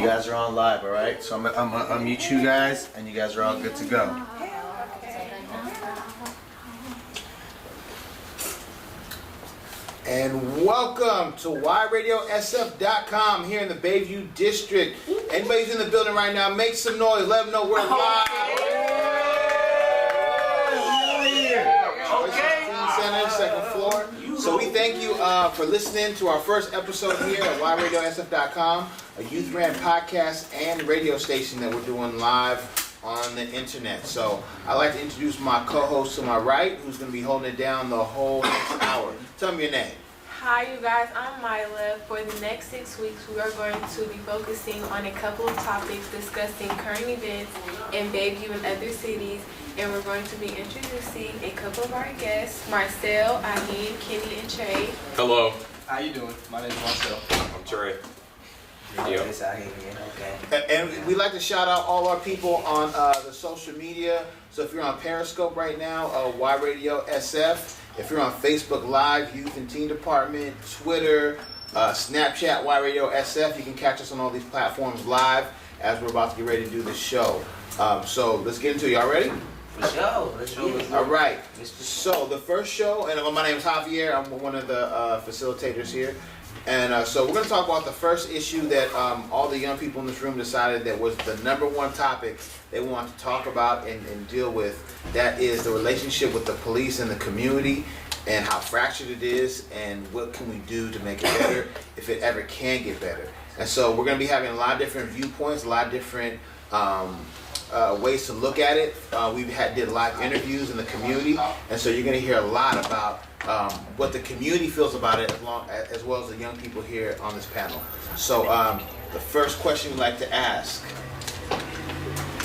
You guys are on live, all right? So I'm gonna unmute you guys, and you guys are all good to go. And welcome to Yradiosf.com here in the Bayview District. Anybody's in the building right now, make some noise. Let them know we're live. Center, second floor. So we thank you for listening to our first episode here at Yradiosf.com, a youth-ran podcast and radio station that we're doing live on the internet. So I'd like to introduce my co-host to my right, who's going to be holding it down the whole next hour. Tell me your name. Hi you guys, I'm Myla. For the next 6 weeks, we are going to be focusing on a couple of topics discussing current events in Bayview and other cities. And we're going to be introducing a couple of our guests, Marcel, Aheen, Kenny, and Trey. Hello. How you doing? My name is Marcel. I'm Trey. It's Aheen again. Okay. And we'd like to shout out all our people on the social media. So if you're on Periscope right now, Yradiosf. If you're on Facebook Live, Youth and Teen Department, Twitter, Snapchat, Yradiosf, you can catch us on all these platforms live as we're about to get ready to do this show. So let's get into it. Y'all ready? For sure. Let's do it. All right. So the first show, and my name is Javier. I'm one of the facilitators here. And so we're going to talk about the first issue that all the young people in this room decided that was the number one topic they want to talk about and deal with. That is the relationship with the police and the community and how fractured it is and what can we do to make it better if it ever can get better. And so we're going to be having a lot of different viewpoints, a lot of different ways to look at it. We did live interviews in the community, and so you're going to hear a lot about what the community feels about it, as well as the young people here on this panel. So the first question we'd like to ask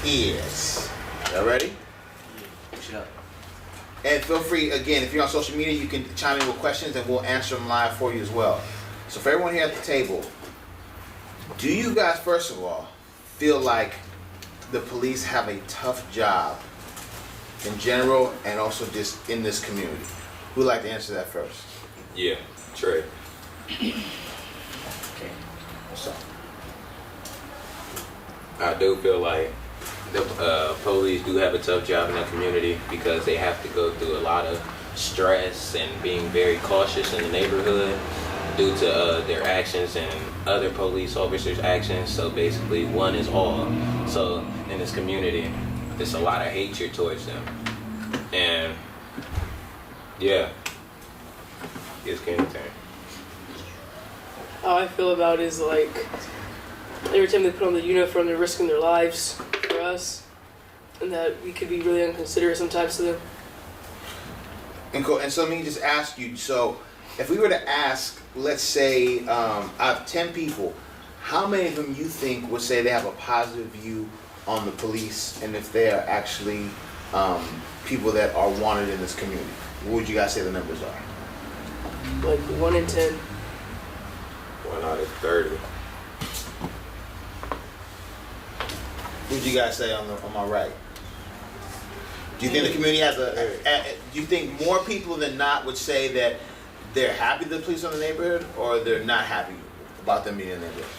is, y'all ready? Sure. And feel free, again, if you're on social media, you can chime in with questions and we'll answer them live for you as well. So for everyone here at the table, do you guys, first of all, feel like the police have a tough job in general and also just in this community? Who'd like to answer that first? Yeah, Trey. Okay. What's up? I do feel like the police do have a tough job in the community because they have to go through a lot of stress and being very cautious in the neighborhood due to their actions and other police officers' actions. So basically, one is all. So in this community, there's a lot of hatred towards them. And yeah, it's Kenny's turn. How I feel about it is like every time they put on the uniform, they're risking their lives for us, and that we could be really inconsiderate sometimes to them. And cool. And so let me just ask you, so if we were to ask, let's say, out of 10 people, how many of them you think would say they have a positive view on the police and if they are actually people that are wanted in this community? What would you guys say the numbers are? Like 1 in 10. 1 out of 30. What would you guys say on my right? Do you think the community has do you think more people than not would say that they're happy the police are in the neighborhood, or they're not happy about them being in the neighborhood?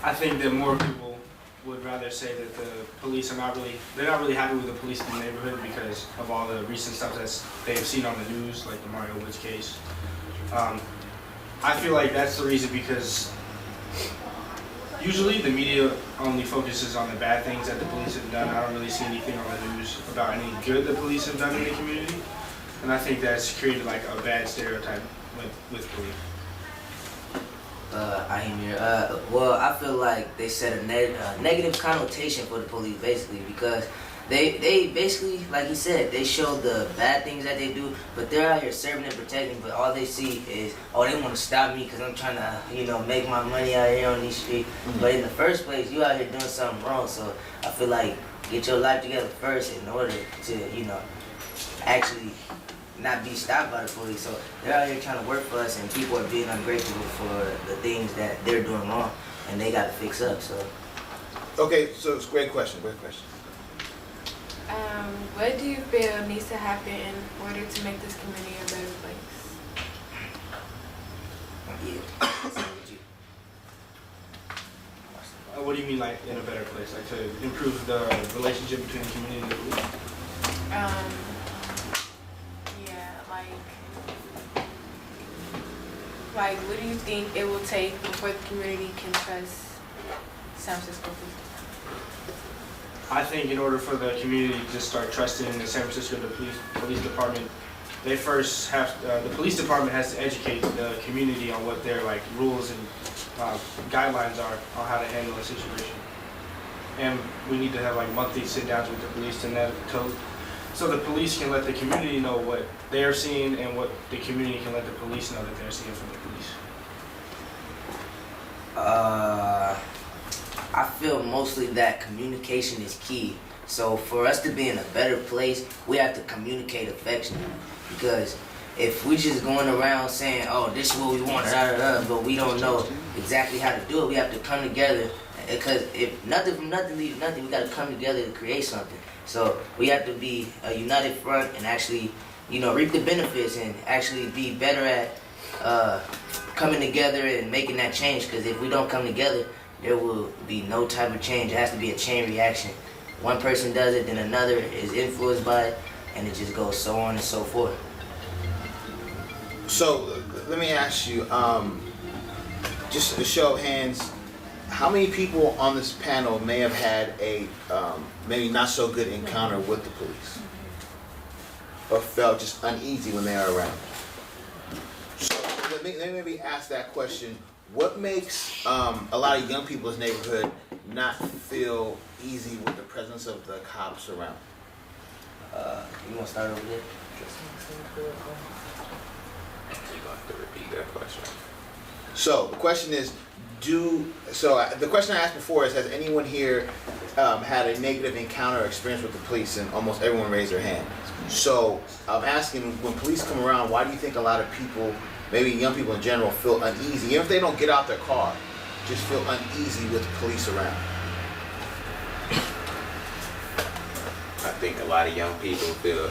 I think that more people would rather say that the police are not really happy with the police in the neighborhood because of all the recent stuff that they've seen on the news, like the Mario Woods case. I feel like that's the reason because usually the media only focuses on the bad things that the police have done. I don't really see anything on the news about any good the police have done in the community. And I think that's created like a bad stereotype with police. I hear. Well, I feel like they set a negative connotation for the police, basically, because they basically, like he said, they show the bad things that they do, but they're out here serving and protecting. But all they see is, oh, they want to stop me because I'm trying to, make my money out here on these streets. Mm-hmm. But in the first place, you out here doing something wrong. So I feel like get your life together first in order to, actually not be stopped by the police. So they're out here trying to work for us, and people are being ungrateful for the things that they're doing wrong, and they got to fix up. So. Okay, so it's a great question. What do you feel needs to happen in order to make this community a better place? Yeah. what do you mean, like, in a better place? Like, to improve the relationship between the community and the police? Yeah, like what do you think it will take before the community can trust San Francisco police? I think in order for the community to start trusting the San Francisco police department, they first have the police department has to educate the community on what their like rules and guidelines are on how to handle a situation. And we need to have like monthly sit-downs with the police so the police can let the community know what they are seeing and what the community can let the police know that they're seeing from the police. I feel mostly that communication is key. So for us to be in a better place, we have to communicate effectively. Because if we just going around saying, oh, this is what we want, but we don't know exactly how to do it, we have to come together. Because if nothing from nothing leaves nothing, we got to come together to create something. So we have to be a united front and actually, reap the benefits and actually be better at coming together and making that change. Because if we don't come together, there will be no type of change. It has to be a chain reaction. One person does it, then another is influenced by it, and it just goes so on and so forth. So let me ask you, just a show of hands, how many people on this panel may have had a maybe not so good encounter with the police, or felt just uneasy when they are around? So let me maybe ask that question. What makes a lot of young people in this neighborhood not feel easy with the presence of the cops around? You want to start over there? You're gonna have to repeat that question. So the question is, the question I asked before is, has anyone here had a negative encounter or experience with the police? And almost everyone raised their hand. So I'm asking, when police come around, why do you think a lot of people, maybe young people in general, feel uneasy, even if they don't get out their car, just feel uneasy with police around? I think a lot of young people feel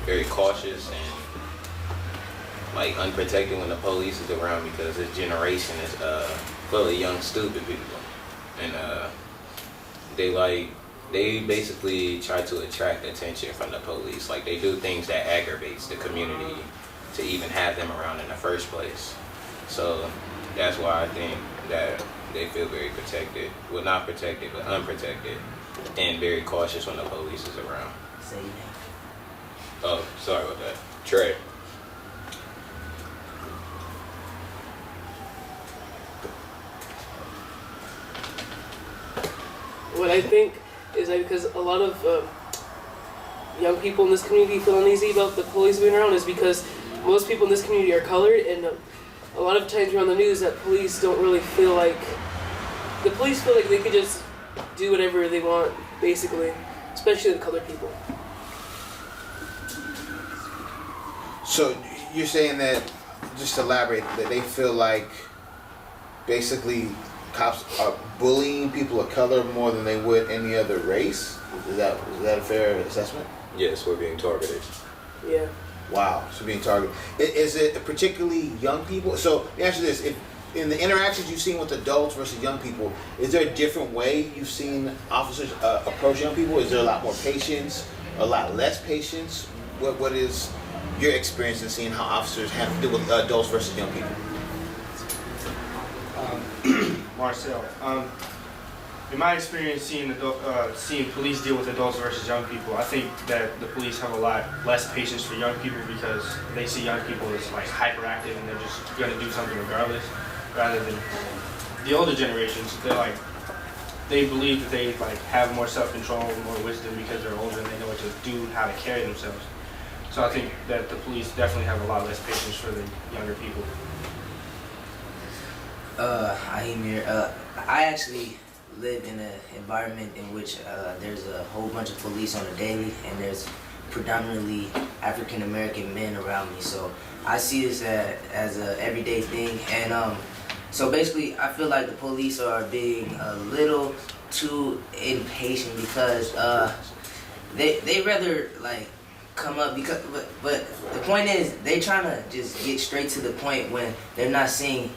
very cautious and like unprotected when the police is around, because this generation is full of young stupid people, and they basically try to attract attention from the police. Like, they do things that aggravates the community to even have them around in the first place. So that's why I think that they feel very protected. Well, not protected, but unprotected, and very cautious when the police is around. Say your name. Oh, sorry about that. Trey. What I think is that because a lot of young people in this community feel uneasy about the police being around is because most people in this community are colored, and a lot of times you're on the news that police don't really feel like, the police feel like they could just do whatever they want, basically, especially the colored people. So you're saying that, just to elaborate, that they feel like basically cops are bullying people of color more than they would any other race? Is that a fair assessment? Yes, we're being targeted. Yeah. Wow, so being targeted. Is it particularly young people? So let me ask you this: if in the interactions you've seen with adults versus young people, is there a different way you've seen officers approach young people? Is there a lot more patience, a lot less patience? What is your experience in seeing how officers deal with adults versus young people? Marcel, in my experience seeing police deal with adults versus young people, I think that the police have a lot less patience for young people because they see young people as like hyperactive and they're just gonna do something regardless, rather than the older generations. They believe that they like have more self-control, more wisdom because they're older and they know what to do, how to carry themselves. So I think that the police definitely have a lot less patience for the younger people. I actually live in an environment in which there's a whole bunch of police on a daily, and there's predominantly African American men around me. So I see this as a everyday thing, and so basically I feel like the police are being a little too impatient because they rather like come up because but the point is they trying to just get straight to the point when they're not seeing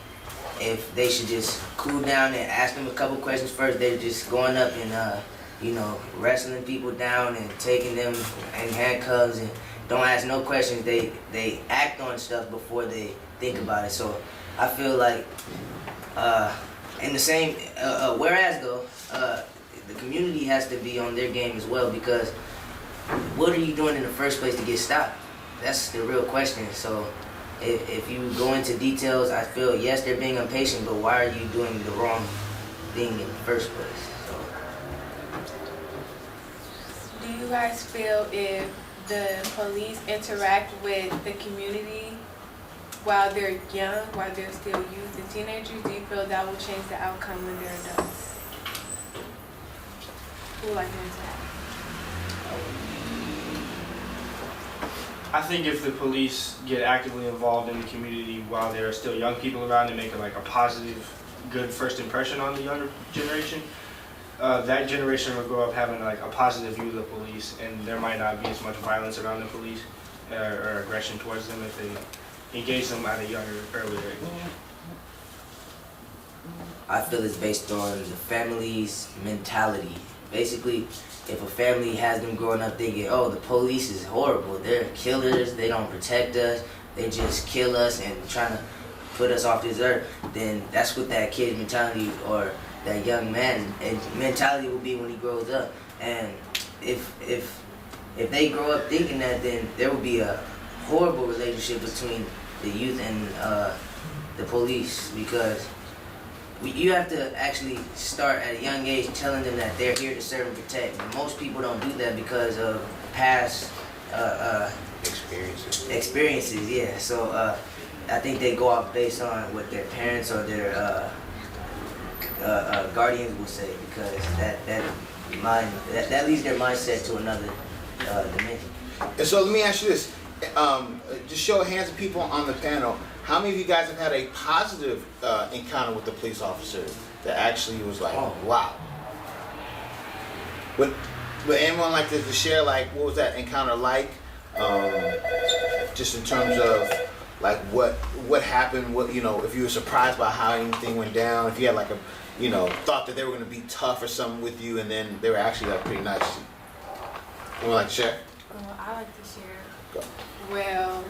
if they should just cool down and ask them a couple questions first. They're just going up and wrestling people down and taking them in handcuffs and don't ask no questions. They act on stuff before they think about it. So I feel like in the same whereas though the community has to be on their game as well, because what are you doing in the first place to get stopped? That's the real question. So if you go into details, I feel yes, they're being impatient, but why are you doing the wrong thing in the first place? Do you guys feel if the police interact with the community while they're young, while they're still youth and teenagers, do you feel that will change the outcome when they're adults? Who would like to answer that? I think if the police get actively involved in the community while there are still young people around and make a positive, good first impression on the younger generation, that generation will grow up having a positive view of the police, and there might not be as much violence around the police or aggression towards them if they engage them at a earlier age. I feel it's based on the family's mentality. Basically, if a family has them growing up thinking, oh, the police is horrible, they're killers, they don't protect us, they just kill us and trying to put us off this earth, then that's what that kid's mentality or that young man mentality will be when he grows up. And if they grow up thinking that, then there will be a horrible relationship between the youth and the police, because you have to actually start at a young age telling them that they're here to serve and protect. And most people don't do that because of past experiences, yeah. So I think they go off based on what their parents or their guardians will say, because that leads their mindset to another dimension. And so let me ask you this. Just show of hands of people on the panel. How many of you guys have had a positive encounter with the police officer that actually was like, oh, wow? Would anyone like to share, what was that encounter like? Just in terms of what happened, if you were surprised by how anything went down, if you had thought that they were going to be tough or something with you, and then they were actually pretty nice. Anyone like to share? I like to share. Go. Well,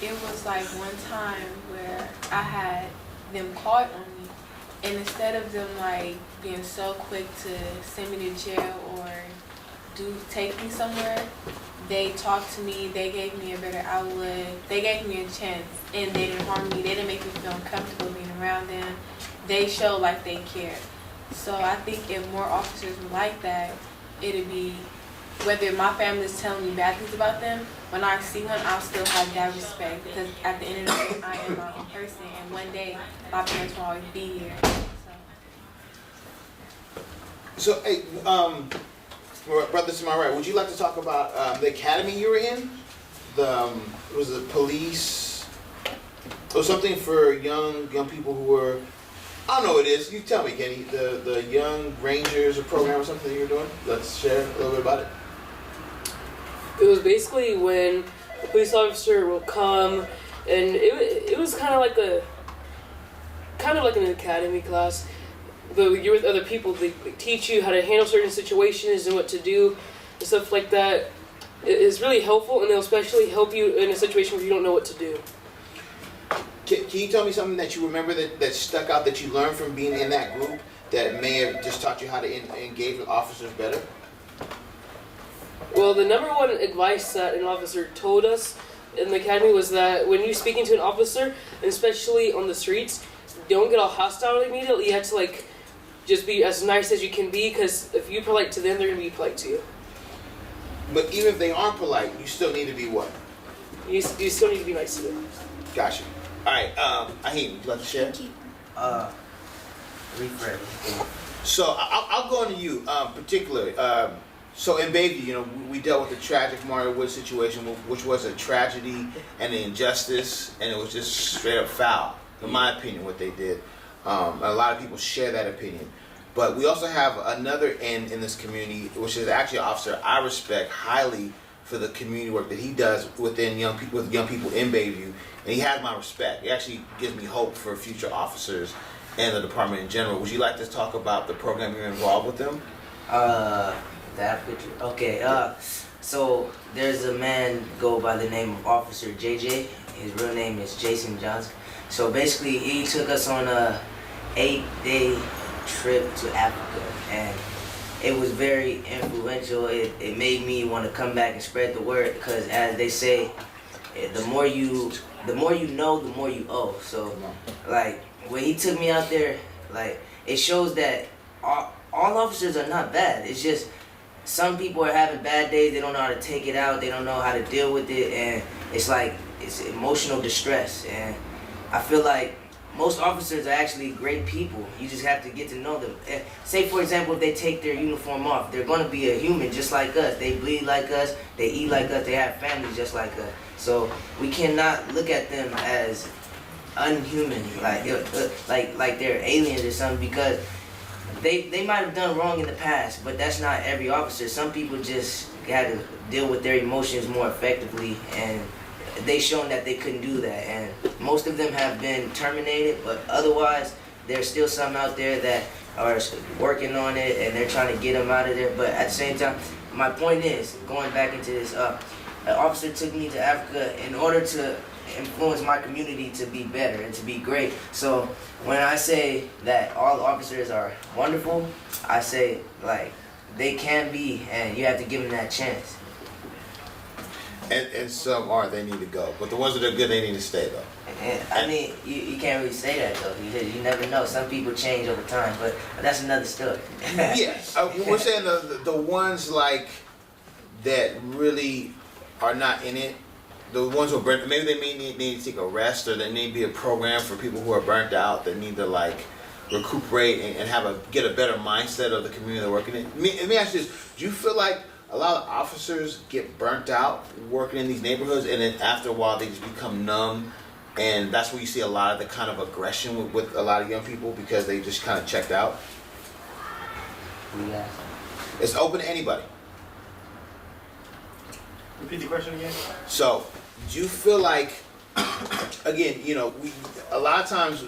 it was one time where I had them caught on me, and instead of them being so quick to send me to jail or take me somewhere, they talked to me, they gave me a better outlook, they gave me a chance, and they didn't harm me, they didn't make me feel uncomfortable being around them. They showed they cared. So I think if more officers were like that, it'd be, whether my family is telling me bad things about them, when I see one, I'll still have that respect, because at the end of the day, I am my own person, and one day my parents will always be here. So, hey, brothers to my right, would you like to talk about the academy you were in? Was the police, or something for young people who were, I don't know what it is. You tell me, Kenny. The Young Rangers or program or something that you're doing. Let's share a little bit about it. It was basically when a police officer will come, and it was kind of like an academy class, but you're with other people. They teach you how to handle certain situations and what to do and stuff like that. It is really helpful, and they'll especially help you in a situation where you don't know what to do. Can you tell me something that you remember that stuck out, that you learned from being in that group, that may have just taught you how to engage with officers better? Well, the number one advice that an officer told us in the academy was that when you're speaking to an officer, and especially on the streets, don't get all hostile immediately. You have to just be as nice as you can be, because if you're polite to them, they're going to be polite to you. But even if they aren't polite, you still need to be what? You still need to be nice to them. Gotcha. All right, Ahim, would you like to share? Refresh. So I'll go into you particularly. So in Bayview, we dealt with the tragic Mario Woods situation, which was a tragedy and an injustice, and it was just straight up foul, in my opinion, what they did. A lot of people share that opinion. But we also have another end in this community, which is actually an officer I respect highly, for the community work that he does within young people with young people in Bayview, and he has my respect. It actually gives me hope for future officers and the department in general. Would you like to talk about the program you're involved with them? That picture. Okay. So there's a man go by the name of Officer JJ. His real name is Jason Johnson. So basically, he took us on a 8-day trip to Africa, and it was very influential. It made me want to come back and spread the word, because as they say, the more you know, the more you owe. So like when he took me out there, like it shows that all officers are not bad. It's just some people are having bad days. They don't know how to take it out. They don't know how to deal with it, and it's like it's emotional distress. And I feel like most officers are actually great people. You just have to get to know them. Say, for example, if they take their uniform off, they're going to be a human just like us. They bleed like us. They eat like us. They have families just like us. So we cannot look at them as unhuman, like they're aliens or something, because they might have done wrong in the past, but that's not every officer. Some people just had to deal with their emotions more effectively, and they shown that they couldn't do that, and most of them have been terminated, but otherwise there's still some out there that are working on it, and they're trying to get them out of there. But at the same time, my point is, going back into this, an officer took me to Africa in order to influence my community to be better and to be great. So when I say that all officers are wonderful, I say like they can be, and you have to give them that chance. And some aren't, they need to go. But the ones that are good, they need to stay though. And I mean, you can't really say that though, because you never know. Some people change over time, but that's another story. Yeah, we're saying the ones like that really are not in it. The ones who are burnt, maybe they may need to take a rest, or there need to be a program for people who are burnt out that need to like recuperate and get a better mindset of the community they're working in. Let me ask you this: do you feel like a lot of officers get burnt out working in these neighborhoods, and then after a while they just become numb, and that's where you see a lot of the kind of aggression with a lot of young people because they just kind of checked out? Yeah. It's open to anybody. Repeat the question again. So, do you feel like, again, a lot of times,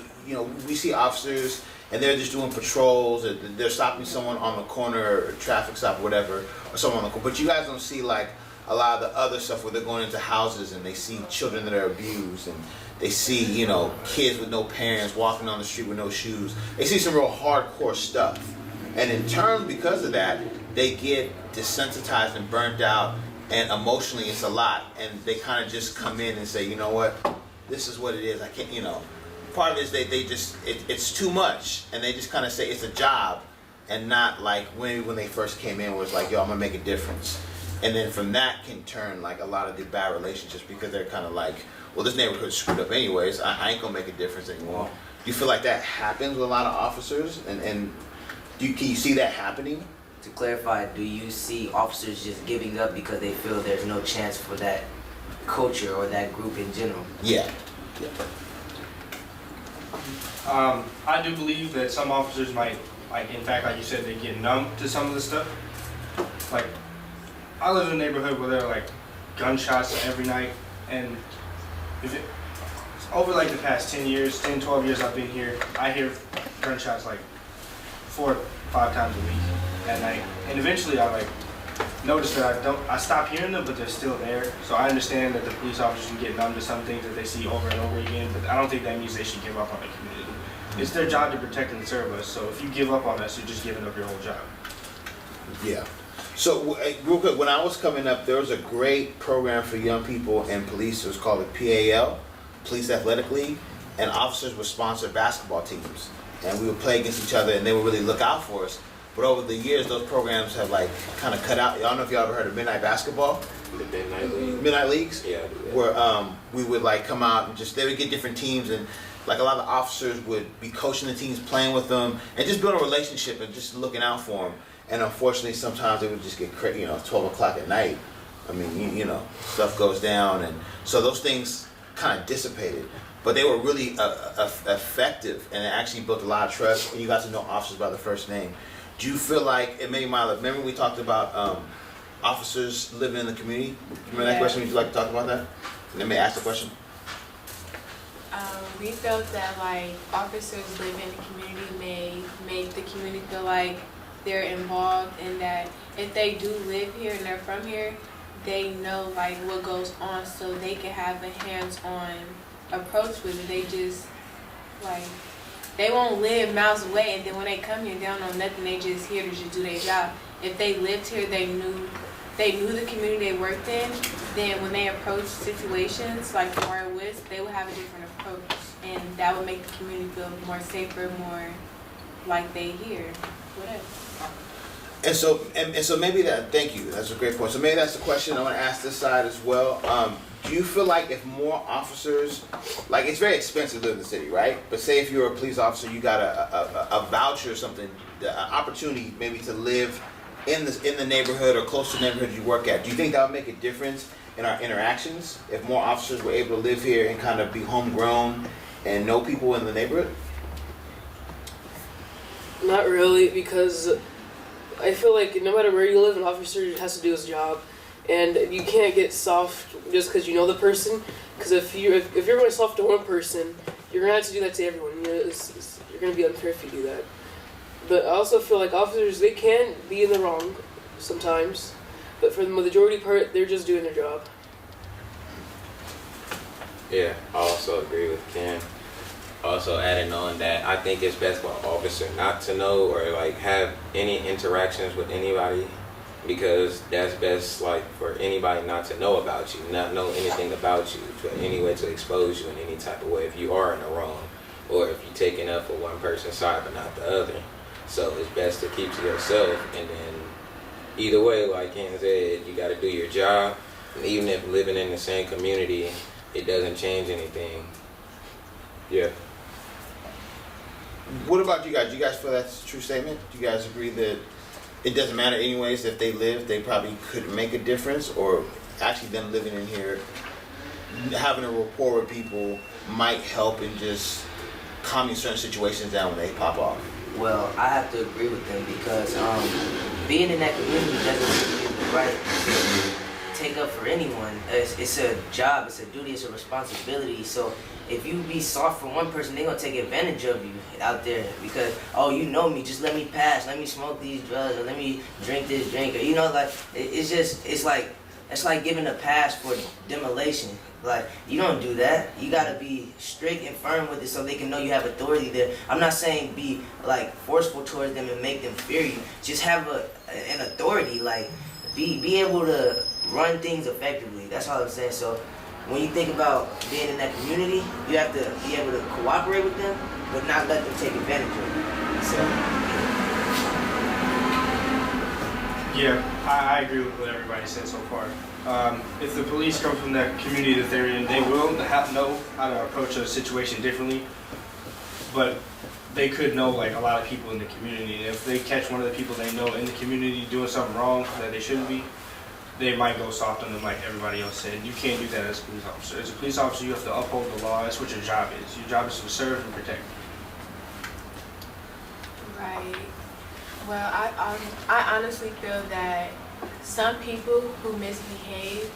we see officers and they're just doing patrols, or they're stopping someone on the corner, or traffic stop, or whatever, or someone on the corner. But you guys don't see like a lot of the other stuff where they're going into houses and they see children that are abused, and they see, kids with no parents walking on the street with no shoes. They see some real hardcore stuff. And in turn, because of that, they get desensitized and burnt out. And emotionally, it's a lot, and they kind of just come in and say, you know what, this is what it is. I can't, Part of it is they just it's too much, and they just kind of say it's a job, and not like when they first came in, where it's like, yo, I'm gonna make a difference, and then from that can turn like a lot of the bad relationships, because they're kind of like, well, this neighborhood's screwed up anyways. I ain't gonna make a difference anymore. Do you feel like that happens with a lot of officers, and can you see that happening? To clarify, do you see officers just giving up because they feel there's no chance for that culture or that group in general? Yeah. I do believe that some officers might, in fact, like you said, they get numb to some of the stuff. Like, I live in a neighborhood where there are like gunshots every night, and over like the past 10 years, 10, 12 years I've been here, I hear gunshots like 4 or 5 times a week at night, and eventually I notice that I stop hearing them, but they're still there. So I understand that the police officers can get numb to some things that they see over and over again, but I don't think that means they should give up on the community. It's their job to protect and serve us, so if you give up on us, you're just giving up your whole job. Yeah. So real quick, when I was coming up, there was a great program for young people and police. It was called the PAL, Police Athletic League, and officers would sponsor basketball teams, and we would play against each other, and they would really look out for us. But over the years, those programs have like kind of cut out. I don't know if y'all ever heard of midnight basketball. The midnight league. Midnight leagues. Yeah, I do that. Where we would like come out and they would get different teams, and like a lot of the officers would be coaching the teams, playing with them, and just building a relationship and just looking out for them. And unfortunately, sometimes they would just get 12 o'clock at night. I mean, stuff goes down, and so those things kind of dissipated. But they were really effective, and it actually built a lot of trust. And you got to know officers by the first name. Do you feel like, and maybe Milo, remember we talked about officers living in the community? Remember that Yeah. question? Would you like to talk about that? Let me ask the question. We felt that like officers living in the community may make the community feel like they're involved, and that if they do live here and they're from here, they know like what goes on, so they can have a hands-on approach with it. They just like they won't live miles away, and then when they come here, they don't know nothing. They just here to just do their job. If they lived here, they knew the community they worked in. Then when they approach situations like Memorial Woods, they would have a different approach, and that would make the community feel more safer, more like they here. Whatever. And so maybe that. Thank you. That's a great point. So maybe that's the question I want to ask this side as well. Do you feel like if more officers, like it's very expensive to live in the city, right? But say if you're a police officer, you got a voucher or something, an opportunity maybe to live in the neighborhood or close to the neighborhood you work at. Do you think that would make a difference in our interactions if more officers were able to live here and kind of be homegrown and know people in the neighborhood? Not really, because I feel like no matter where you live, an officer has to do his job, and you can't get soft just because you know the person. Because if you're going to soft to one person, you're going to have to do that to everyone. You know, you're going to be unfair if you do that. But I also feel like officers, they can be in the wrong sometimes, but for the majority part, they're just doing their job. Yeah, I also agree with Ken. Also adding on that I think it's best for an officer not to know or like have any interactions with anybody, because that's best like for anybody not to know about you, not know anything about you, for any way to expose you in any type of way if you are in the wrong, or if you're taking up for one person's side but not the other. So it's best to keep to yourself, and then either way, like Ken said, you got to do your job, and even if living in the same community, it doesn't change anything. Yeah. What about you guys? Do you guys feel that's a true statement? Do you guys agree that it doesn't matter anyways if they live, they probably could make a difference, or actually them living in here, having a rapport with people might help in just calming certain situations down when they pop off? Well, I have to agree with them because being in that community doesn't give you the right to take up for anyone. It's a job, it's a duty, it's a responsibility. So if you be soft for one person, they're going to take advantage of you out there because, oh, you know me, just let me pass, let me smoke these drugs, or let me drink this drink. Or, you know, like, it's like giving a pass for demolition. Like, you don't do that. You gotta be strict and firm with it so they can know you have authority there. I'm not saying be like forceful towards them and make them fear you. Just have an authority. Like, be able to run things effectively. That's all I'm saying. So when you think about being in that community, you have to be able to cooperate with them, but not let them take advantage of you. So Yeah, I agree with what everybody said so far. If the police come from that community that they're in, they will know how to approach a situation differently. But they could know like a lot of people in the community. And if they catch one of the people they know in the community doing something wrong that they shouldn't be, they might go soft on them like everybody else said. You can't do that as a police officer. As a police officer, you have to uphold the law. That's what your job is. Your job is to serve and protect. Right. Well, I honestly feel that some people who misbehave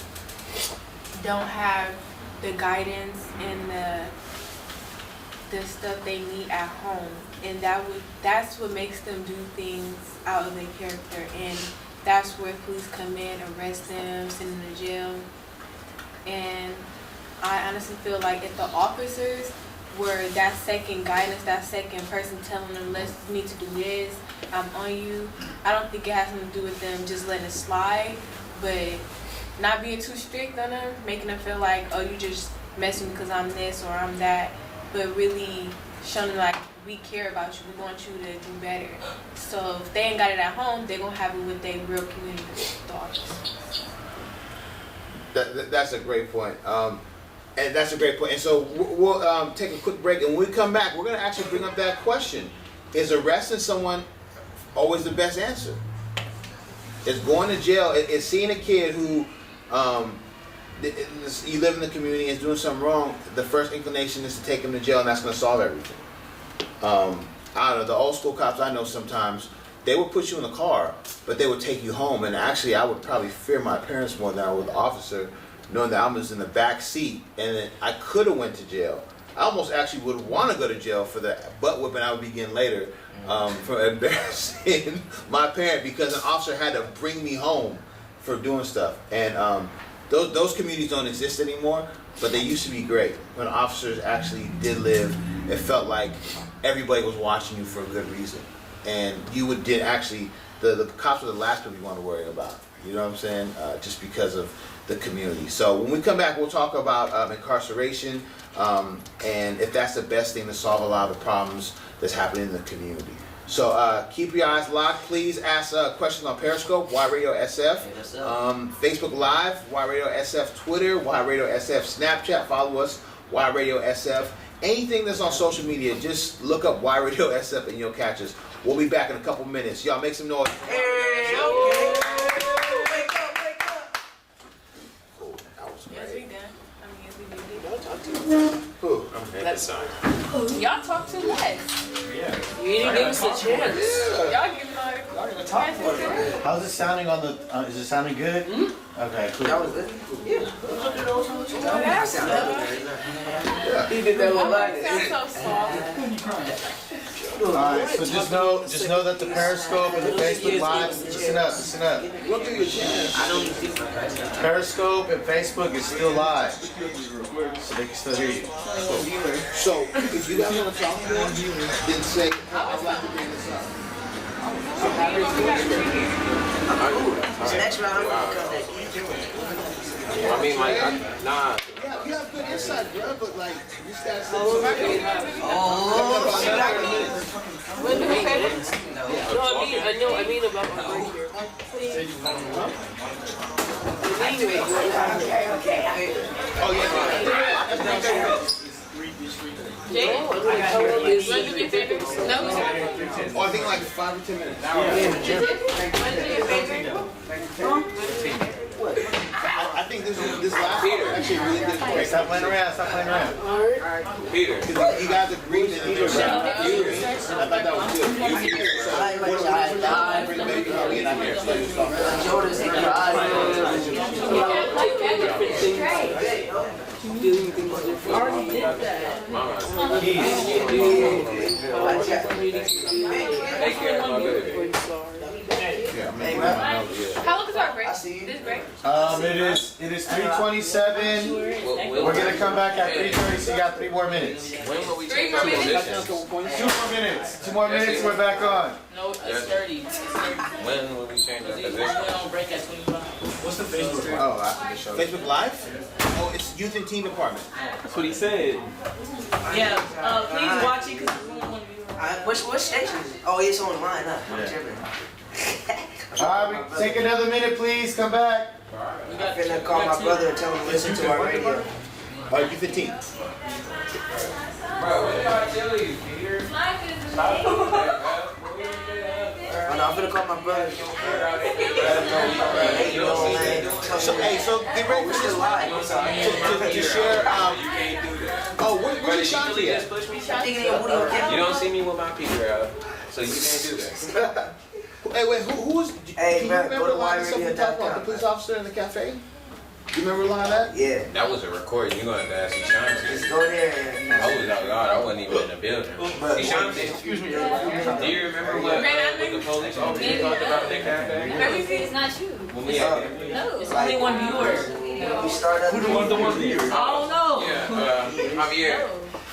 don't have the guidance and the stuff they need at home, and that's what makes them do things out of their character, and that's where police come in, arrest them, send them to jail. And I honestly feel like if the officers were that second guidance, that second person telling them, you need to do this, I'm on you, I don't think it has something to do with them just letting it slide, but not being too strict on them, making them feel like, oh, you just messing because I'm this or I'm that, but really showing them like, we care about you, we want you to do better. So if they ain't got it at home, they're going to have it with their real community thoughts. That's a great point. And that's a great point. And so we'll take a quick break, and when we come back, we're going to actually bring up that question. Is arresting someone always the best answer? Is going to jail, is seeing a kid who you live in the community and is doing something wrong, the first inclination is to take him to jail, and that's going to solve everything. I don't know, the old school cops I know sometimes they would put you in the car, but they would take you home. And actually, I would probably fear my parents more than I would the officer, knowing that I was in the back seat and then I could have went to jail. I almost actually would want to go to jail for the butt whipping I would be getting later for embarrassing my parent, because an officer had to bring me home for doing stuff. And those communities don't exist anymore, but they used to be great. When officers actually did live, it felt like everybody was watching you for a good reason. And you did actually, the cops were the last people you want to worry about. You know what I'm saying? Just because of the community. So when we come back, we'll talk about incarceration and if that's the best thing to solve a lot of the problems that's happening in the community. So keep your eyes locked. Please ask questions on Periscope, Y Radio SF, Facebook Live, Y Radio SF Twitter, Y Radio SF Snapchat. Follow us, Y Radio SF. Anything that's on social media, just look up Y Radio SF and you'll catch us. We'll be back in a couple minutes. Y'all make some noise. Hey, Yes, we done. I mean, yes, we did. Y'all talk too much. Who? That's fine. Y'all talk too much. You didn't give us a chance. Y'all giving all the chances. How's it sounding on the? Is it sounding good? Okay, cool. that was good. He did that one It live. sounds so soft. Alright, so just know that the Periscope and the Facebook Live, listen up. We'll give you a chance. I don't see my guys. Periscope and Facebook is still live, so they can still hear you. So if you guys want to talk to them, then say, I'd like to bring this up. So have your So next round, I'm gonna come back. I mean, like, nah. Yeah, you have good insight, bro, but like, you just gotta say No, I mean about my break here. Oh, yeah. Jay? How long is When do you it? think? No, we said. Oh, I think like 5 or 10 minutes. I think this last one actually really good Hey, break. stop playing around. Peter. Because you guys agreed that they were I thought that was good. Bring the baby out in here. So you start. Jordan's in the Doing things different. Already did that. Take care of my baby. Yeah, I'm making my notes, yeah. How long is our break? This break? It is 3:27. We're gonna come back at 3:30, so you got 3 more minutes. When will we 3 change more our minutes? positions? 2 more minutes. 2 more minutes. We're back on. No, it's 30. It's 30. When will we change our We're positions? on break at 25. What's the Facebook? Oh, after the show. Facebook Live? Oh, it's Youth and Teen Department. That's what he said. Yeah, please watch it because we don't want to be around. What station is it? Oh, it's online, huh? I'm Yeah. tripping. Alright, take another minute, please. Come back. We I'm got finna call my brother and tell him to listen to our radio. Youth and Teen. Bro, what did I tell you, Peter? Stop doing that, bro. Oh, no, I'm finna call my brother. So, hey, so get ready for this live. To share, oh, where's Shanti at? You don't see me with my Peter out, so you can't do that. Hey, wait, who was, Hey, can you man, remember go a to lot of stuff we talked about, the YRadio.com. police officer in the cafe? You remember a lot of that? Yeah. That was a recording. You're going to have to ask Shanti. Just go there and I was out loud. I wasn't even in the building. Shanti, Excuse me. do you remember what the police officer talked about in the cafe? It's not you. When we had them? No, it's only one viewer. we start up. Who the one here? I don't know. Yeah, Javier.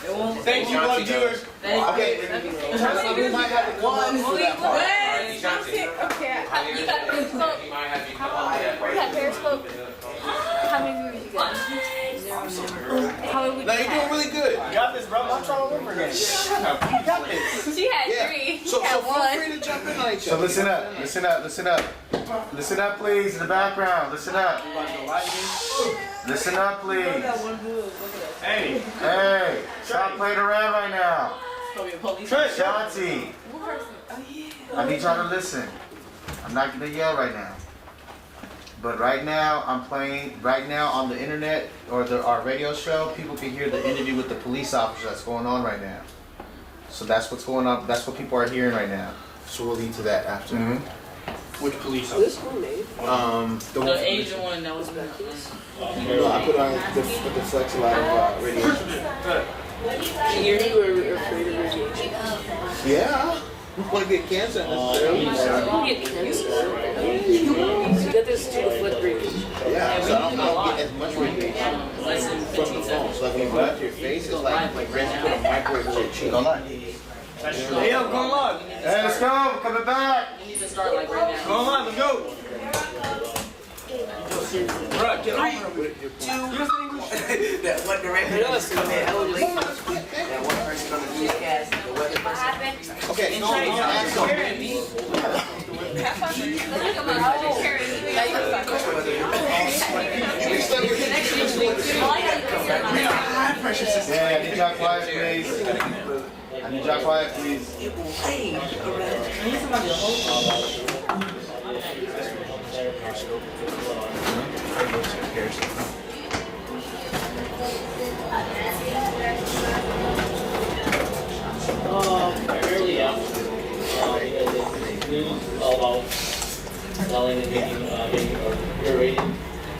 It won't. Thank you, one viewers. Okay, so we might have to come up for that part. Okay, Javier, you got Periscope. he might have you come on that You got Periscope. How many viewers you got? How many No, you're doing really good. Got this, bro. I'm trying over again. Shut up. You got this. She had Yeah. 3. So He had feel 1. free to jump in on each So other. listen up. Listen up, please, in the background. Listen up. Listen up, please. Hey, Hey, stop playing around right now. Probably a police. Shanti, What person? Oh, yeah. I need y'all to listen. I'm not gonna yell right now. But right now, I'm playing, right now on the internet, or our radio show, people can hear the interview with the police officer that's going on right now. So that's what's going on, that's what people are hearing right now. So we'll lead to that after. Which police Oh, this officer? one made. The one The from Asian one that was back here. No, I put on the flex a lot of radiation. You were afraid of radiation. Yeah. I don't want to get cancer necessarily. You can get cancer. You got this to deflect radiation. Yeah, so I don't get as much radiation Less than from the 15 phone. seconds. So like when you rub your face, it's like Rand's put a microwave to your cheek. Go live. Hey, yo, go live. Hey, let's go. We're coming back. You need to start like right now. Go live, let's go. Bro, get over it. That one director that's coming in hella late. That one person on the newscast, the weather person. Okay, no, ask something. Yeah, I need y'all quiet, please. I need y'all quiet, please. It will rain around. Primarily, because it's news all about selling and getting curated,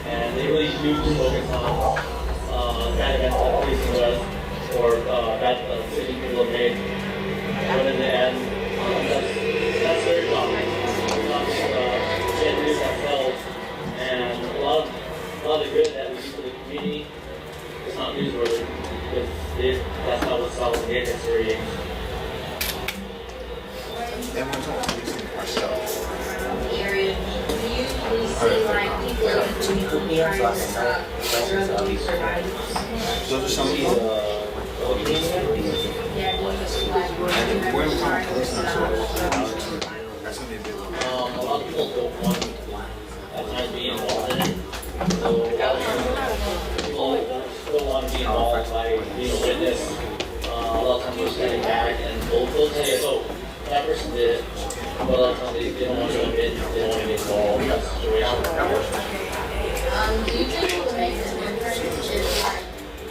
and they really do focus on bad events that policing was, or bad decisions people have made. But in the end, that's their job. Get news that sells, and a lot of the good that we do for the community is not newsworthy, because that's not what sells and gets curated. Everyone's on policing ourselves. Area. Do you usually see like people trying to stop drug abuse survivors? Those are some of them. Yeah, do you see like And we're in trying the to policing stop ourselves. drug abuse survivors? That's gonna be a big one. A lot of people don't want at times be involved in it. So a lot of people don't want to be involved by being a witness. A lot of times they're standing back and they'll tell you, oh, that person did it. But a lot of times they don't want to admit, they don't want to get involved in that situation. Do you think what makes it different is like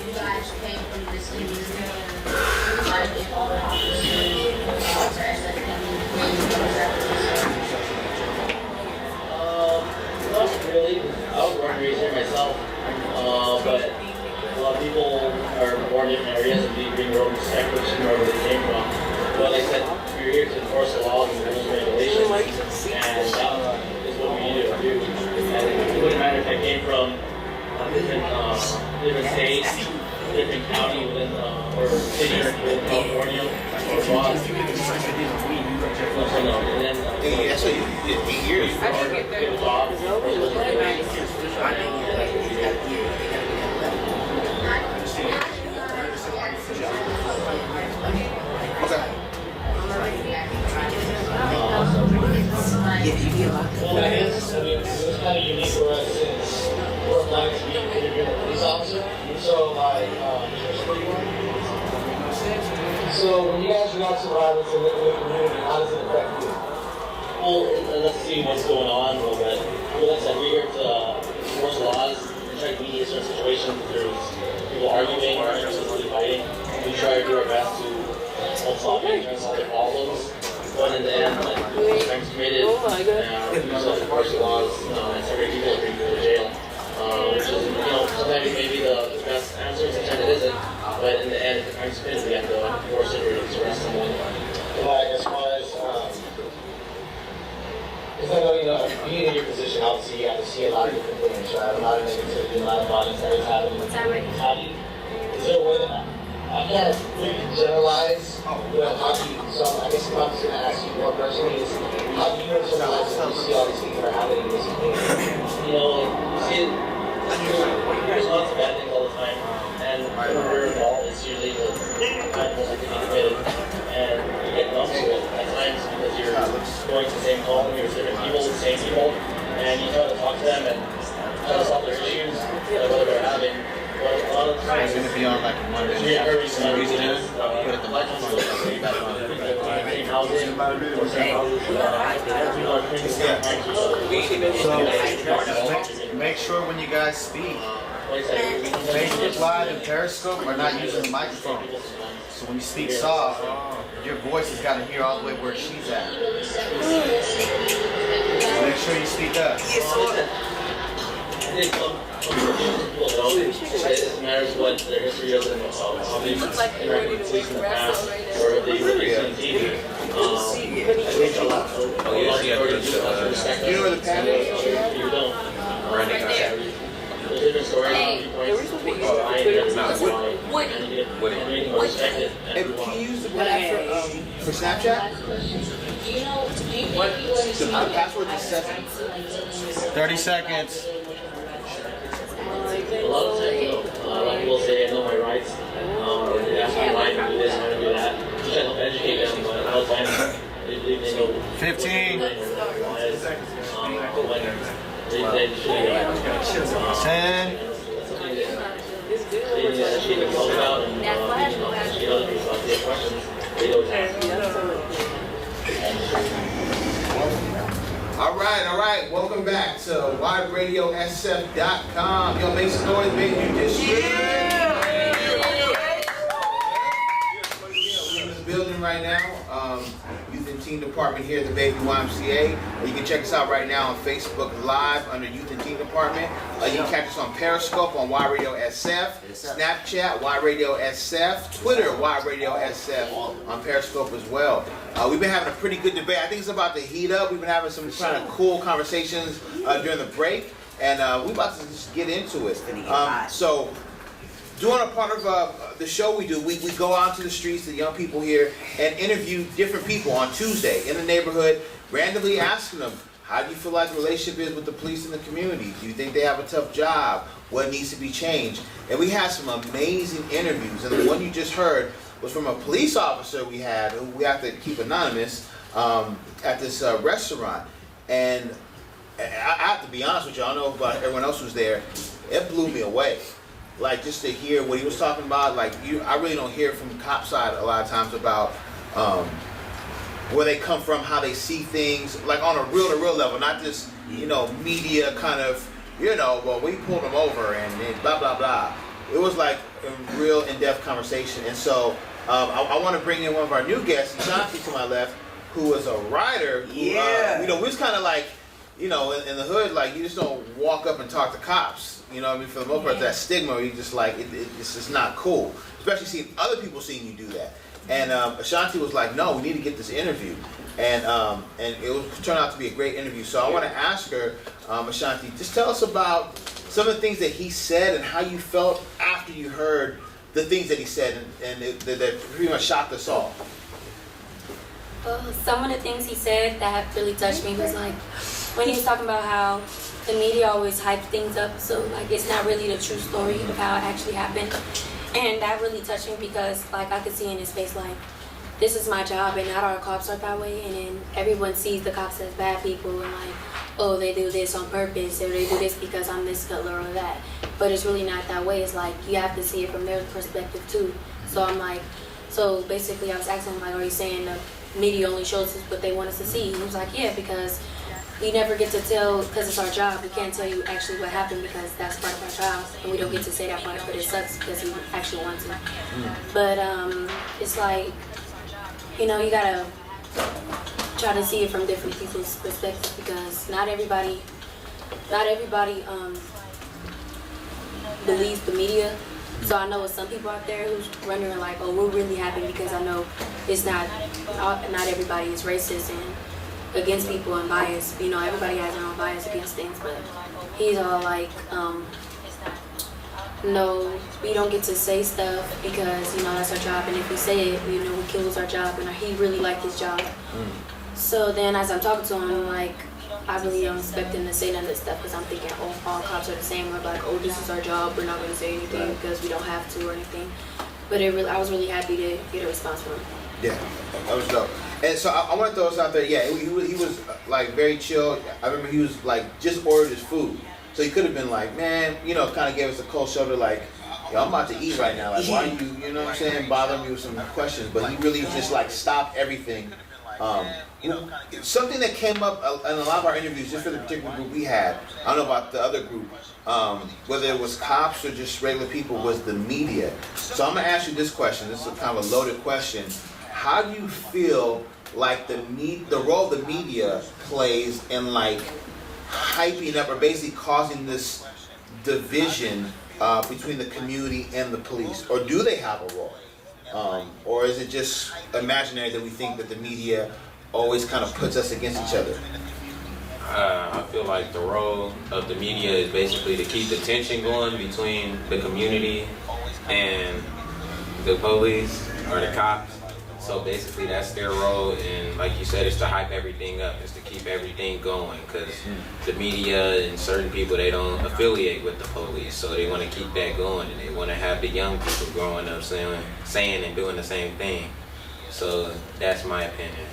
you guys came from this community and like if all the officers also as a Not really. I was born and raised here myself. But a lot of people are born in different areas and bring their own perspectives from wherever they came from. But like I said, we're here to enforce the laws and rules and regulations, and that is what we need to do. And it wouldn't matter if I came from a different state, different county within, or city within California, or Boston. And then, Yeah, so you did 8 years. get a job. Okay. Yeah, you get locked Well, it is. I mean, it's kind of unique for us since we're applying to be interviewing a police officer. So, like, so when you guys react to violence in the community, how does it affect you? Well, let's see what's going on a little bit. Like I said, we're here to enforce laws and try to mediate certain situations. If there's people arguing or interested fighting, we try to do our best to help solve it and solve their problems. But in the end, like, crimes committed, we also enforce the laws and separate people are being put in jail. Which is, sometimes it may be the best answer, sometimes it isn't. But in the end, if the crime's committed, we have to enforce it or arrest someone. Like, as far as, because I know, being in your position, obviously you have to see a lot of different things, right? A lot of negativity, a lot of violence that is happening. How do you, is there a way that I can't really generalize, how do you, so I guess if I'm just going to ask you more personally is, how do you internalize when you see all these things that are happening in this community? See, there's lots of bad things all the time, and when we're involved, it's usually the crimes that can be committed, and you get numb to it at times because you're going to the same home, you're different people, the same people, and you try to talk to them and try to solve their issues, whether they're having. But a lot of times, It's gonna be on like Monday. put at the license plate, same housing, or same houses, people are So make sure when you guys speak, Facebook Live and Periscope are not using the microphone. So when you speak soft, your voice has got to hear all the way where she's at. So make sure you speak up. It matters what their history is and how they interact with police in the past, or if they really seen TV. I think a lot of respect. You know where the panel is? You don't. Right there. There's different stories on viewpoints. I Hey, can you use the for Snapchat? The password is 7. 30 seconds. A lot of people say I know my rights. That's my right to do this, I'm going to do that. I'm trying to educate them, but a lot of times they know. 15. 10. All right. Welcome back to Yradiosf.com. Yo, make some noise, baby. You just should. We're in the building right now. Youth and Teen Department here at the Baby YMCA. You can check us out right now on Facebook Live under Youth and Teen Department. You can catch us on Periscope on Yradiosf, Snapchat Yradiosf, Twitter Yradiosf on Periscope as well. We've been having a pretty good debate. I think it's about to heat up. We've been having some kind of cool conversations during the break, and we're about to just get into it. So, doing a part of the show we do, we go out to the streets, the young people here, and interview different people on Tuesday in the neighborhood, randomly asking them, how do you feel like the relationship is with the police in the community? Do you think they have a tough job? What needs to be changed? And we had some amazing interviews, and the one you just heard was from a police officer we had, who we have to keep anonymous, at this restaurant. And I have to be honest with you, I don't know about everyone else who's there, it blew me away. Like, just to hear what he was talking about, like, I really don't hear from the cop side a lot of times about where they come from, how they see things, like on a real level, not just, media kind of, well, we pulled them over and blah, blah, blah. It was like a real in-depth conversation. And so I want to bring in one of our new guests, Shanti to my left, who is a writer. Who, we was kind of like, in the hood, like, you just don't walk up and talk to cops. For the most part, that stigma, you just like, it's just not cool. Especially seeing other people seeing you do that. And Ashanti was like, no, we need to get this interview. And it turned out to be a great interview. So I want to ask her, Ashanti, just tell us about some of the things that he said and how you felt after you heard the things that he said and that pretty much shocked us all. Some of the things he said that really touched me was like when he was talking about how the media always hype things up, so like it's not really the true story of how it actually happened. And that really touched me because like I could see in his face like, this is my job and not all cops are that way, and then everyone sees the cops as bad people and like, oh, they do this on purpose or they do this because I'm this color or that. But it's really not that way. It's like you have to see it from their perspective too. So I'm like, so basically I was asking him like, are you saying the media only shows us what they want us to see? And he was like, yeah, because we never get to tell, because it's our job, we can't tell you actually what happened because that's part of our job, and we don't get to say that part, but it sucks because we actually want to. But it's like, you gotta try to see it from different people's perspectives because not everybody believes the media. So I know with some people out there who's wondering like, oh, we're really happy because I know it's not everybody is racist and against people and biased. Everybody has their own bias against things, but he's all like, no, we don't get to say stuff because, that's our job, and if we say it, we kills our job, and he really liked his job. So then as I'm talking to him, I'm like, I really don't expect him to say none of this stuff because I'm thinking, oh, all cops are the same. We're like, oh, this is our job. We're not going to say anything because we don't have to or anything. But I was really happy to get a response from him. Yeah, that was dope. And so I want to throw this out there. Yeah, he was like very chill. I remember he was like just ordered his food. So he could have been like, man, kind of gave us a cold shoulder like, yo, I'm about to eat right now. Like, why are you, bothering me with some questions? But he really just like stopped everything Something that came up in a lot of our interviews, just for the particular group we had, I don't know about the other group, whether it was cops or just regular people, was the media. So I'm gonna ask you this question. This is kind of a loaded question. How do you feel like the role the media plays in like hyping up or basically causing this division between the community and the police, or do they have a role, or is it just imaginary that we think that the media always kind of puts us against each other? I feel like the role of the media is basically to keep the tension going between the community and the police or the cops. So basically that's their role, and like you said, it's to hype everything up, it's to keep everything going, because the media and certain people, they don't affiliate with the police, so they want to keep that going, and they want to have the young people growing up saying and doing the same thing. So that's my opinion.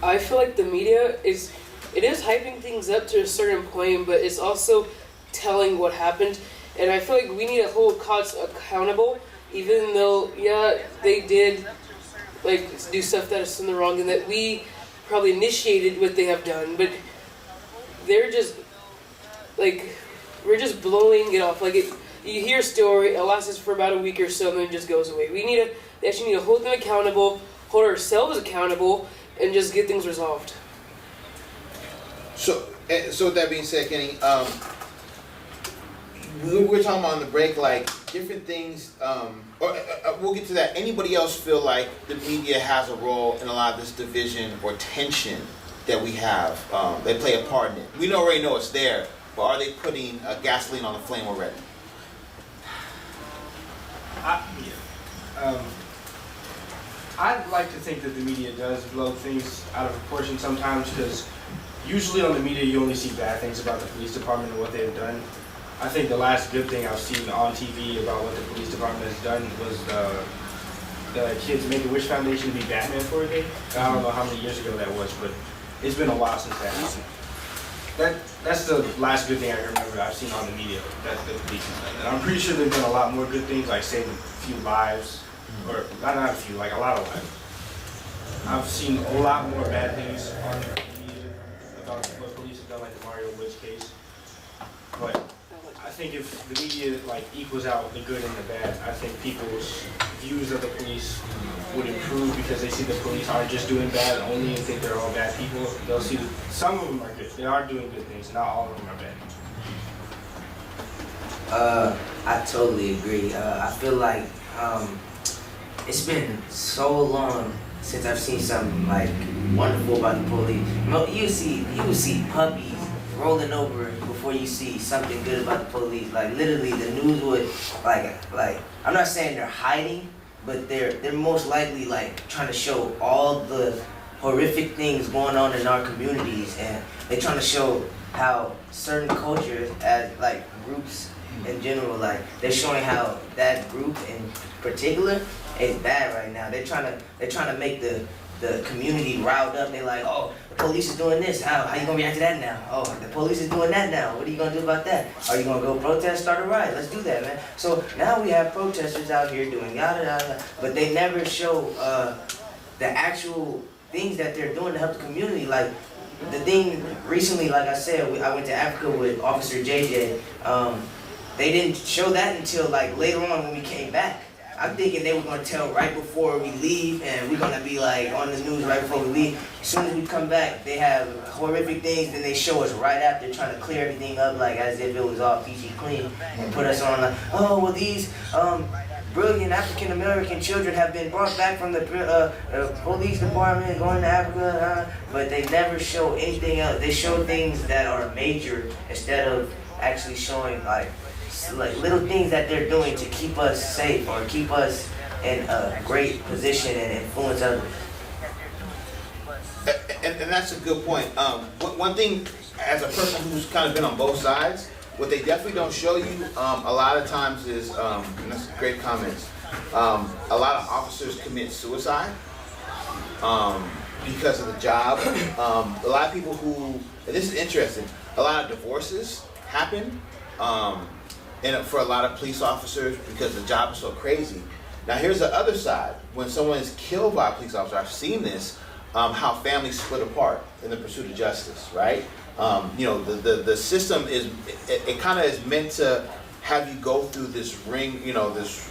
I feel like the media is hyping things up to a certain point, but it's also telling what happened, and I feel like we need to hold cops accountable. Even though, yeah, they did like do stuff that is in the wrong, and that we probably initiated what they have done, but they're just like, we're just blowing it off. Like you hear a story, it lasts for about a week or so, and then it just goes away. We actually need to hold them accountable, hold ourselves accountable, and just get things resolved. So with that being said, Kenny, we were talking about on the break, like different things, we'll get to that. Anybody else feel like the media has a role in a lot of this division or tension that we have? They play a part in it. We already know it's there, but are they putting gasoline on the flame already? I'd like to think that the media does blow things out of proportion sometimes, because usually on the media you only see bad things about the police department and what they've done. I think the last good thing I've seen on TV about what the police department has done was the Kids Make-A-Wish Foundation to be Batman for a day. I don't know how many years ago that was, but it's been a while since that happened. That's the last good thing I remember I've seen on the media that the police has done. And I'm pretty sure they've done a lot more good things, like saving a few lives, or not a few, like a lot of lives. I've seen a lot more bad things on the media about what police have done, like the Mario Woods case. But I think if the media like equals out the good and the bad, I think people's views of the police would improve, because they see the police aren't just doing bad only and think they're all bad people. They'll see that some of them are good. They are doing good things. Not all of them are bad. I totally agree. I feel like it's been so long since I've seen something like wonderful about the police. You will see puppies rolling over before you see something good about the police. Like literally, the news would like I'm not saying they're hiding, but they're most likely like trying to show all the horrific things going on in our communities, and they're trying to show how certain cultures, as like groups in general, like they're showing how that group in particular is bad right now. They're trying to make the community riled up. They're like, oh, the police is doing this. How you gonna react to that now? Oh, the police is doing that now. What are you gonna do about that? Are you gonna go protest, start a riot? Let's do that, man. So now we have protesters out here doing yada yada, but they never show the actual things that they're doing to help the community. Like the thing recently, like I said, I went to Africa with Officer JJ. They didn't show that until like later on when we came back. I'm thinking they were going to tell right before we leave, and we're going to be like on the news right before we leave. As soon as we come back, they have horrific things, then they show us right after, trying to clear everything up like as if it was all peachy clean, and put us on like, oh, well these brilliant African American children have been brought back from the police department going to Africa, but they never show anything else. They show things that are major instead of actually showing like little things that they're doing to keep us safe or keep us in a great position and influence others. And that's a good point. One thing, as a person who's kind of been on both sides, what they definitely don't show you a lot of times is, and that's great comments, a lot of officers commit suicide because of the job. A lot of people who, and this is interesting, a lot of divorces happen. And for a lot of police officers, because the job is so crazy, Now here's the other side. When someone is killed by a police officer, I've seen this, how families split apart in the pursuit of justice, right? The system is, it kind of is meant to have you go through this ring, this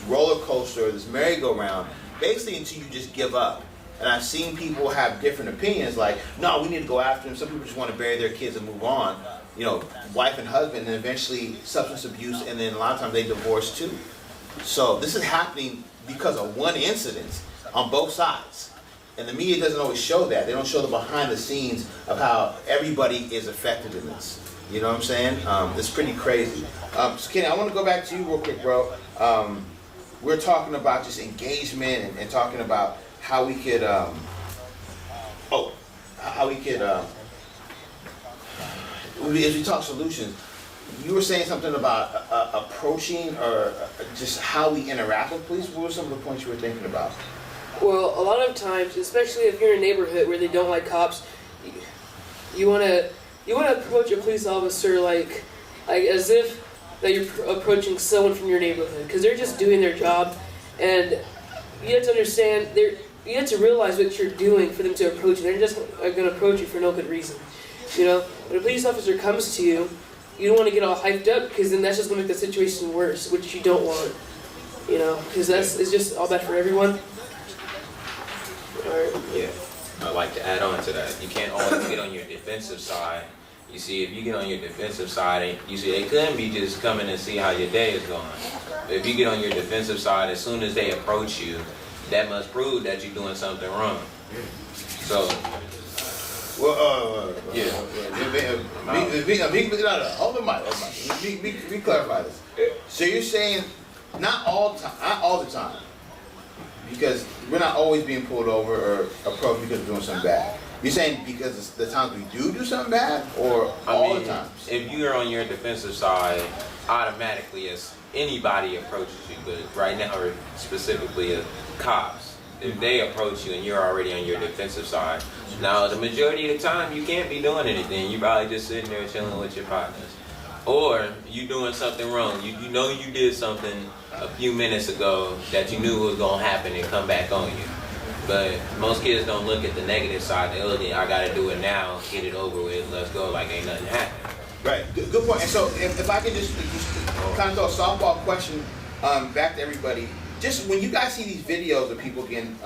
roller coaster, this merry-go-round, basically until you just give up. And I've seen people have different opinions, like, no, we need to go after them. Some people just want to bury their kids and move on. Wife and husband, and eventually substance abuse, and then a lot of times they divorce too. So this is happening because of one incident on both sides. And the media doesn't always show that. They don't show the behind the scenes of how everybody is affected in this. You know what I'm saying? It's pretty crazy. So Kenny, I want to go back to you real quick, bro. We're talking about just engagement and talking about how we could, as we talk solutions, you were saying something about approaching or just how we interact with police. What were some of the points you were thinking about? Well, a lot of times, especially if you're in a neighborhood where they don't like cops, you wanna approach a police officer like as if that you're approaching someone from your neighborhood, because they're just doing their job, and you have to understand you have to realize what you're doing for them to approach you. They're just gonna approach you for no good reason. When a police officer comes to you, you don't want to get all hyped up, because then that's just gonna make the situation worse, which you don't want. Because it's just all bad for everyone. Yeah, I'd like to add on to that. You can't always get on your defensive side. You see, if you get on your defensive side, you see, they couldn't be just coming and see how your day is going. But if you get on your defensive side, as soon as they approach you, that must prove that you're doing something wrong. So, Hold the mic. Let me clarify this. So you're saying not all the time, because we're not always being pulled over or approached because we're doing something bad. You're saying because it's the times we do something bad, or all the times? If you're on your defensive side, automatically as anybody approaches you, but right now, or specifically cops, if they approach you and you're already on your defensive side, now the majority of the time you can't be doing anything. You're probably just sitting there chilling with your partners. Or you doing something wrong. You know you did something a few minutes ago that you knew was going to happen and come back on you. But most kids don't look at the negative side. They look at, I got to do it now, get it over with, let's go, like ain't nothing happened. Right, good point. And so if I could just kind of throw a softball question back to everybody. Just when you guys see these videos of people getting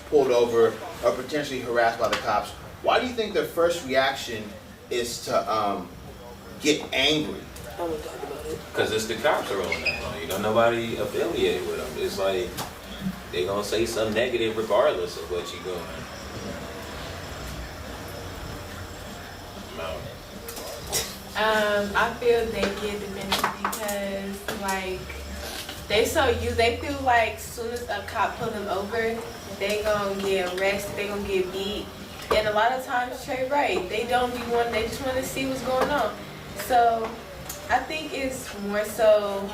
pulled over or potentially harassed by the cops, why do you think their first reaction is to get angry? Because it's the cops are on that phone. You know, nobody affiliated with them. It's like they gonna say something negative regardless of what you're doing. No. I feel they get defensive because they feel like as soon as a cop pull them over, they gonna get arrested, they gonna get beat. And a lot of times, Trey, right, they just want to see what's going on. So I think it's more so,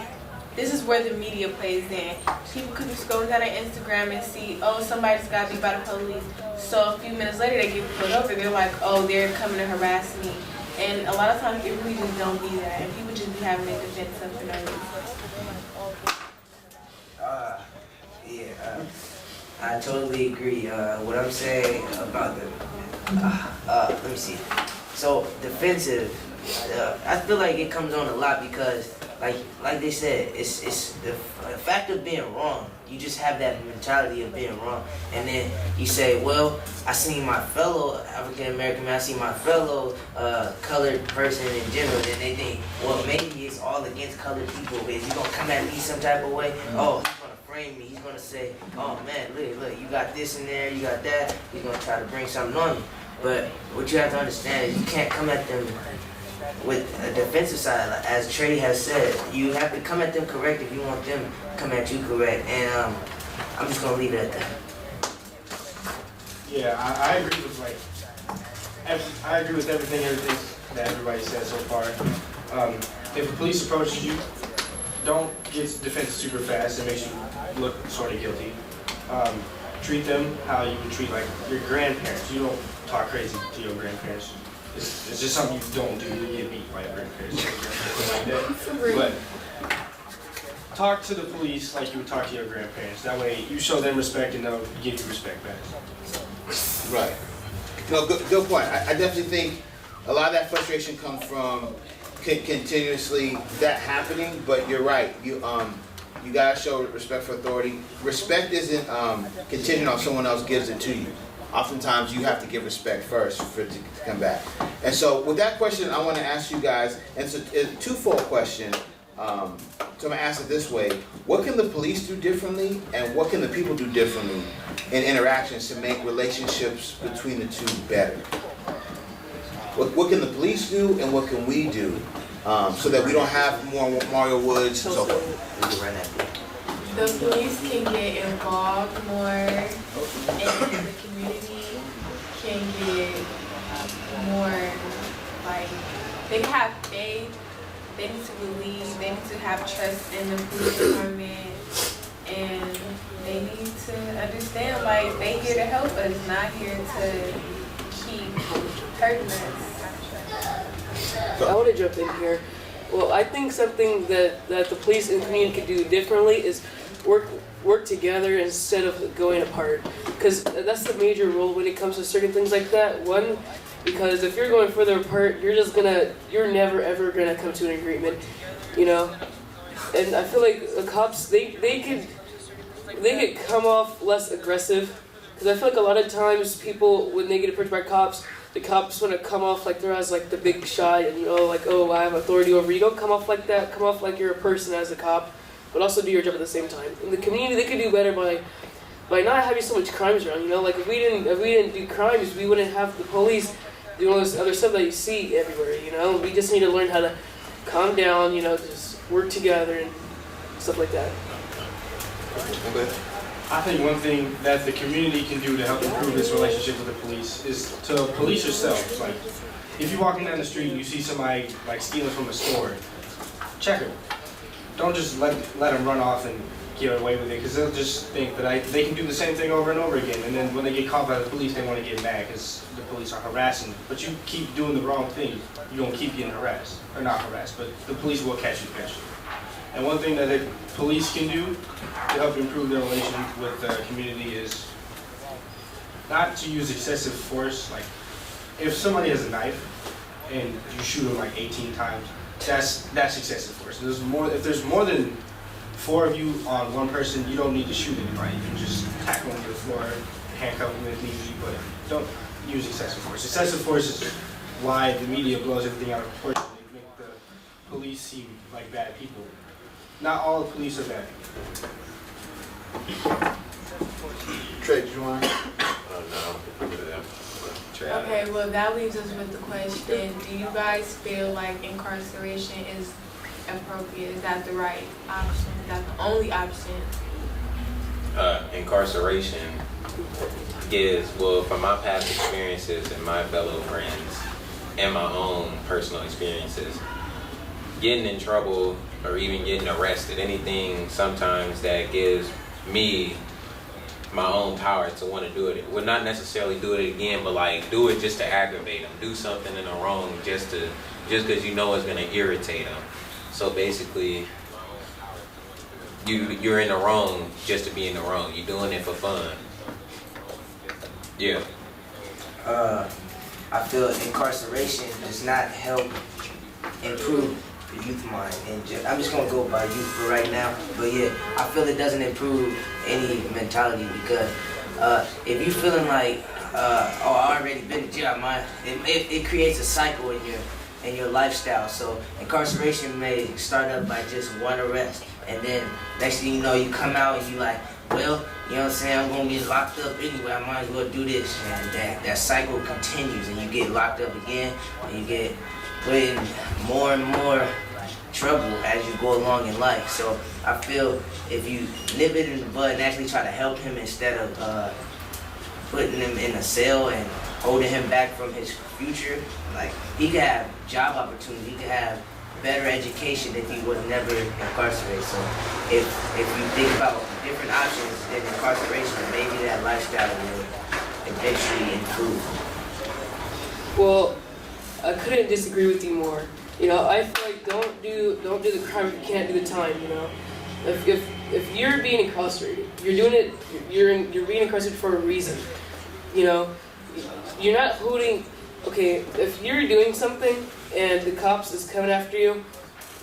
this is where the media plays in. People could be scrolling down on Instagram and see, oh, somebody just got beat by the police. So a few minutes later, they get pulled over. They're like, oh, they're coming to harass me. And a lot of times, it really just don't be that. And people just be having their defense up for no reason. I totally agree. What I'm saying about let me see. So defensive, I feel like it comes on a lot because, like they said, it's the fact of being wrong. You just have that mentality of being wrong, and then you say, well, I seen my fellow African American man, I seen my fellow colored person in general, and they think, well, maybe it's all against colored people. Is he gonna come at me some type of way? Oh, he's gonna frame me. He's gonna say, oh man, look, you got this in there, you got that. He's gonna try to bring something on you. But what you have to understand is you can't come at them with a defensive side. As Trey has said, you have to come at them correct if you want them to come at you correct. And I'm just gonna leave it at that. Yeah, I agree with I agree with everything that everybody said so far. If the police approaches you, don't get defensive super fast. It makes you look sort of guilty. Treat them how you would treat like your grandparents. You don't talk crazy to your grandparents. It's just something you don't do. You get beat by your grandparents. But talk to the police like you would talk to your grandparents. That way you show them respect and they'll give you respect back. Right. No, good point. I definitely think a lot of that frustration comes from continuously that happening. But you're right. You gotta show respect for authority. Respect isn't contingent on someone else gives it to you. Oftentimes you have to give respect first for it to come back. And so with that question, I want to ask you guys, and it's a twofold question. So I'm gonna ask it this way: what can the police do differently, and what can the people do differently in interactions to make relationships between the two better? What can the police do, and what can we do so that we don't have more Mario Woods and so forth? The police can get involved more in the community, can get more, like, they can have faith, they need to believe, they need to have trust in the police department, and they need to understand, like, they here to help us, not here to keep hurting us. I want to jump in here. Well, I think something that the police and community can do differently is work together instead of going apart. Because that's the major role when it comes to certain things like that. One, because if you're going further apart, you're never ever gonna come to an agreement, you know. And I feel like the cops, they could come off less aggressive. Because I feel like a lot of times people, when they get approached by cops, the cops want to come off like they're as like the big shot and, you know, like, oh, I have authority over you. Don't come off like that. Come off like you're a person as a cop, but also do your job at the same time. In the community, they could do better by not having so much crimes around. You know, like if we didn't do crimes, we wouldn't have the police doing all this other stuff that you see everywhere. You know, we just need to learn how to calm down. You know, just work together and stuff like that. Okay. I think one thing that the community can do to help improve its relationship with the police is to police yourselves. Like, if you're walking down the street and you see somebody like stealing from a store, check them. Don't just let them run off and get away with it, because they'll just think that they can do the same thing over and over again. And then when they get caught by the police, they want to get mad because the police are harassing. But you keep doing the wrong thing, you're gonna keep getting harassed, or not harassed, but the police will catch you eventually. And one thing that the police can do to help improve their relation with the community is not to use excessive force. Like, if somebody has a knife and you shoot them like 18 times, that's excessive force. If there's more than 4 of you on one person, you don't need to shoot anybody. You can just tackle them to the floor, handcuff them if need be, but don't use excessive force. Excessive force is why the media blows everything out of proportion. They make the police seem like bad people. Not all the police are bad. Trey, do you want to? No. Okay, well that leaves us with the question, do you guys feel like incarceration is appropriate? Is that the right option? Is that the only option? Incarceration is, well, from my past experiences and my fellow friends and my own personal experiences, getting in trouble or even getting arrested, anything sometimes that gives me my own power to want to do it. Well, not necessarily do it again, but like do it just to aggravate them. Do something in the wrong just because you know it's going to irritate them. So basically, you're in the wrong just to be in the wrong. You're doing it for fun. Yeah. I feel incarceration does not help improve the youth mind. And I'm just gonna go by youth for right now. But yeah, I feel it doesn't improve any mentality, because if you're feeling like, I already been to jail, it creates a cycle in your lifestyle. So incarceration may start up by just one arrest, and then next thing you know, you come out and you like, well, you know what I'm saying, I'm gonna get locked up anyway, I might as well do this. And that cycle continues, and you get locked up again, and you get put in more and more trouble as you go along in life. So I feel if you nip it in the bud and actually try to help him instead of putting him in a cell and holding him back from his future, like, he could have job opportunity, he could have better education if he was never incarcerated. So if you think about different options than incarceration, maybe that lifestyle will eventually improve. Well, I couldn't disagree with you more. You know, I feel like don't do the crime if you can't do the time, you know. if you're being incarcerated, you're doing it. You're being incarcerated for a reason. You know, you're not holding. Okay, if you're doing something and the cops is coming after you,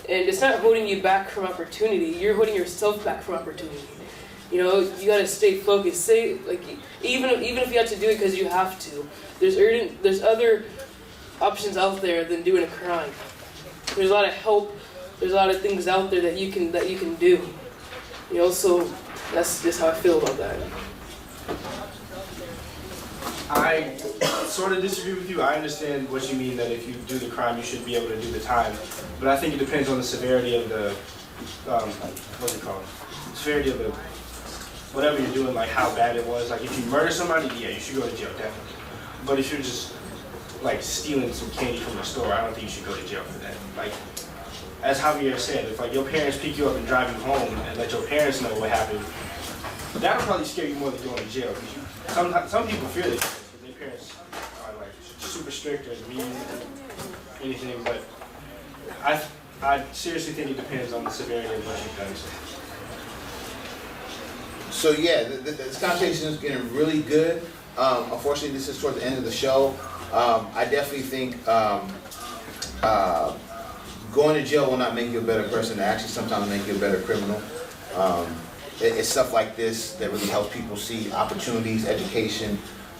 and it's not holding you back from opportunity, you're holding yourself back from opportunity. You know, you gotta stay focused. Say like even if you have to do it because you have to. There's other options out there than doing a crime. There's a lot of help. There's a lot of things out there that you can do. You know, so that's just how I feel about that. I sort of disagree with you. I understand what you mean that if you do the crime, you should be able to do the time. But I think it depends on the severity of the, what's it called? Severity of the, whatever you're doing, like how bad it was. Like if you murder somebody, yeah, you should go to jail, definitely. But if you're just like stealing some candy from the store, I don't think you should go to jail for that. Like, as Javier said, if like your parents pick you up and drive you home and let your parents know what happened, that'll probably scare you more than going to jail. Some people fear this because their parents are like super strict or mean or anything, but I seriously think it depends on the severity of what you've done. So yeah, this conversation is getting really good. Unfortunately, this is towards the end of the show. I definitely think going to jail will not make you a better person. It actually sometimes make you a better criminal. It's stuff like this that really helps people see opportunities. Education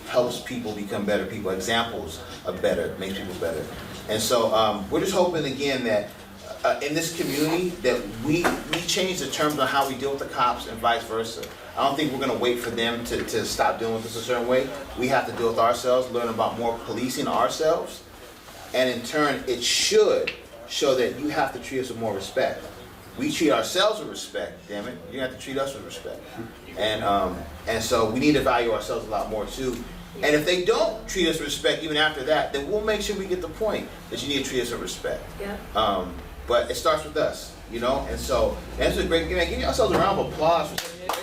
helps people become better people. Examples of better makes people better. And so we're just hoping again that in this community that we change the terms on how we deal with the cops and vice versa. I don't think we're going to wait for them to stop doing this a certain way. We have to deal with ourselves, learn about more policing ourselves, and in turn it should show that you have to treat us with more respect. We treat ourselves with respect, damn it. You have to treat us with respect. And so we need to value ourselves a lot more too. And if they don't treat us with respect even after that, then we'll make sure we get the point that you need to treat us with respect. Yeah. But it starts with us, you know? And so that's a great, give yourselves a round of applause for